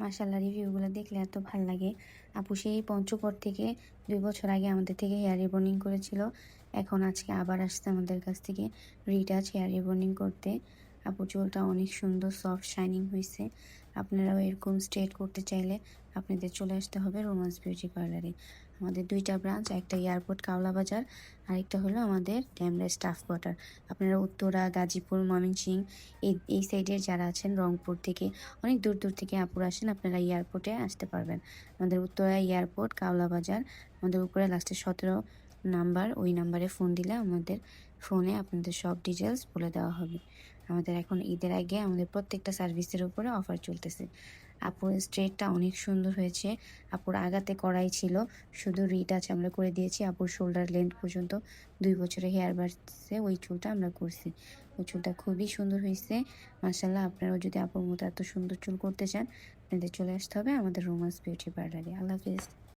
মাশাআল্লাহ, রিভিউগুলো দেখলে এত ভাল লাগে। আপু সেই পঞ্চগড় থেকে ২ বছর আগে আমাদের থেকে হেয়ার রিবন্ডিং করেছিল। এখন আজকে আবার আসছে আমাদের কাছ থেকে রিটাচ হেয়ার রিবন্ডিং করতে। আপুর চুলটা অনেক সুন্দর সফট শাইনিং হয়েছে। আপনারাও এরকম স্ট্রেট করতে চাইলে আপনাদের চলে আসতে হবে রোমান্স বিউটি পার্লারে। আমাদের 2টা ব্রাঞ্চ, একটা এয়ারপোর্ট কাওলা বাজার, আরেকটা হলো আমাদের ড্যামরা স্টাফ কোয়ার্টার। আপনারা উত্তরা, গাজীপুর, ময়মনসিংহ এই সাইডের যারা আছেন, রংপুর থেকে অনেক দূর দূর থেকে আপুরা আসেন, আপনারা এয়ারপোর্টে আসতে পারবেন। আমাদের উত্তরা এয়ারপোর্ট কাওলা বাজার, আমাদের উপরে লাস্টে 17 নাম্বার, ওই নাম্বারে ফোন দিলে আমাদের ফোনে আপনাদের সব ডিটেলস বলে দেওয়া হবে। আমাদের এখন ঈদের আগে আমাদের প্রত্যেকটা সার্ভিসের উপরে অফার চলতেছে। আপুর স্ট্রেটটা অনেক সুন্দর হয়েছে। আপুর আগাতে করাই ছিল, শুধু রিটাচ আমরা করে দিয়েছি। আপুর শোল্ডার লেন্থ পর্যন্ত 2 বছরে হেয়ার বাড়ছে, ওই চুলটা আমরা করছি। ওই চুলটা খুবই সুন্দর হয়েছে মাশাআল্লাহ। আপনারাও যদি আপুর মতো এত সুন্দর চুল করতে চান, আপনাদের চলে আসতে হবে আমাদের রোমান্স বিউটি পার্লারে। আল্লাহ হাফেজ।